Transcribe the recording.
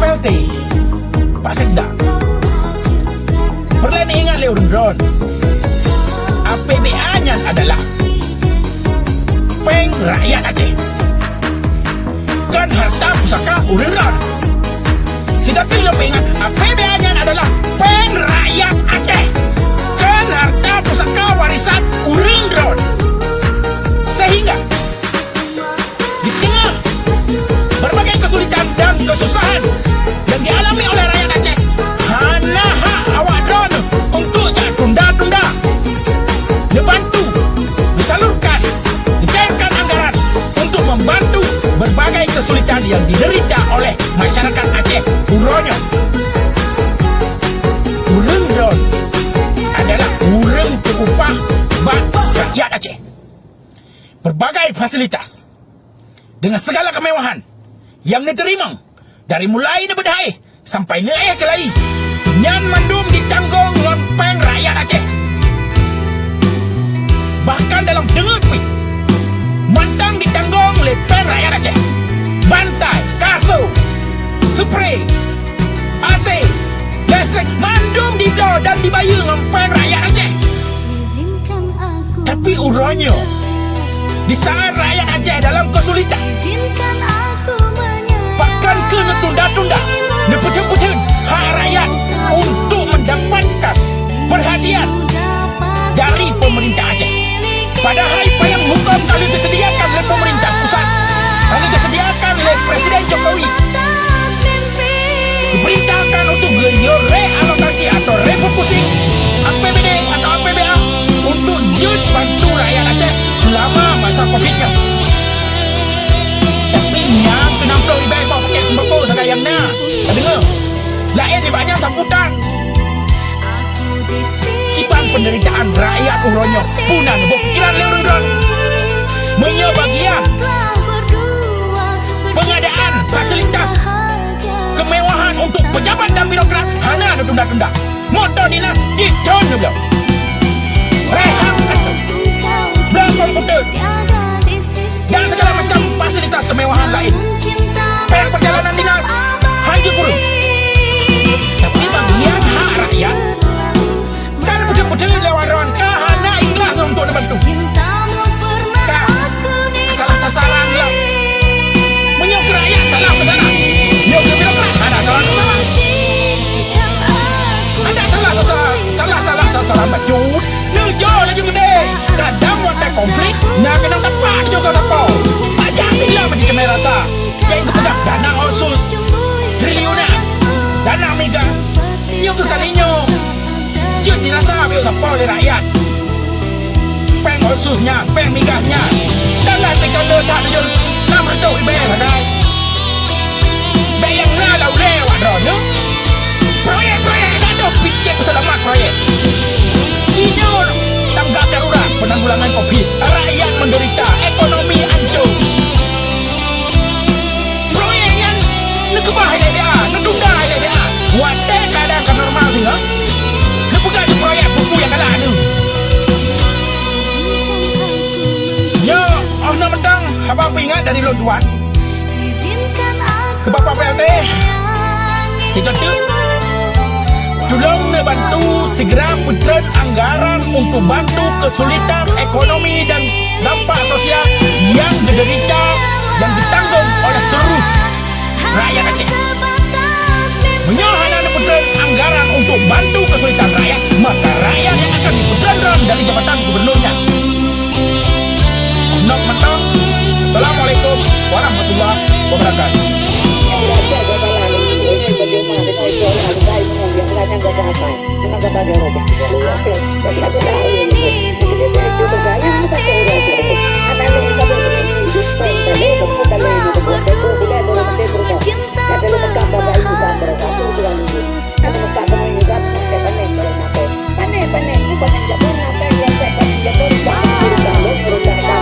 PLT, Pak Sekda, perlu ingat le urun-urun, APBA-nya adalah peng rakyat Aceh. Kan harta pusaka urun-urun. Tapi lo ingat APBA-nya adalah peng rakyat Aceh. Kan harta pusaka warisan urun-urun. Sehingga di tengah berbagai kesulitan dan kesusahan yang dialami oleh rakyat Aceh, hana hak awak drone untuk tunda-tunda, dibantu, disalurkan, dicairkan anggaran untuk membantu berbagai kesulitan yang diderita oleh masyarakat Aceh. Uronyo, urang drone adalah urang terupah bak rakyat Aceh. Berbagai fasilitas dengan segala kemewahan yang diterima dari mulai nebedai sampai naik ke lai, nyan mandum ditanggung dengan peng rakyat Aceh. Bahkan dalam dengut pi, mantang ditanggung oleh peng rakyat Aceh. Bantai, kasut, spray, AC, listrik mandum dido dan dibayar dengan peng rakyat Aceh. Tapi uronyo, di saat rakyat Aceh dalam kesulitan, bahkan kena tunda-tunda, nepecun-pecun hak rakyat untuk mendapatkan perhatian dari pemerintah Aceh. Padahal payung hukum kalau disediakan oleh pemerintah pusat, kalau disediakan oleh Presiden Jokowi, diperintahkan untuk realokasi atau refocusing APBD atau APBA untuk jut bantu rakyat Aceh selama masa COVID-nya. Tapi yang kena perlu ibarat pakai sembako sekayangnya. Tak dengar? Lain ni banyak sambutan. Kipan penderitaan rakyat uronyo punah berpikiran leuron. Menyo bagian pengadaan fasilitas kemewahan untuk pejabat dan birokrat hana ada tunda-tunda. Motor dina gidon belum. Rehang kata. Belah komputer dan segala macam fasilitas kemewahan lain. Peng perjalanan dinas hancur purun. Tapi bagian hak rakyat kan putih-putih lewaron kahana ikhlas untuk dibantu. Salah sasaran lah. Menyok rakyat salah sasaran. Menyok birokrat ada salah sasaran. Ada salah sasaran bajut. Nujo laju gede. Kadang ada konflik, nak kena tapak juga tapak. Pajak sila macam kena rasa. Yang kepedak dana otsus triliunan, dana migas. Nyok kalinya. Jut dirasa biar tapak oleh rakyat. Peng otsusnya, peng migasnya. Dan lah tekan letak tujuh. Nak bertuk ibayar hadai. Bayang lah lewat drone. Proyek-proyek ada pikir selamat proyek. Cina tanggap darurat penanggulangan COVID. Rakyat menderita, ekonomi hancur. Proyek yang nekebah dia, netunda dia. Wadah keadaan kan normal juga. Nepegang tu proyek buku yang kalah tu. Ya, nak mentang abang ingat dari lontuan ke Bapak PLT. Kita tu tolong bantu segera putran anggaran untuk bantu kesulitan ekonomi dan dampak sosial yang diderita dan ditanggung oleh seluruh rakyat Aceh. Menyohana putran anggaran untuk bantu kesulitan rakyat, maka rakyat yang akan diputran dari jabatan gubernurnya. Nok mentang. Assalamualaikum warahmatullahi wabarakatuh. Ada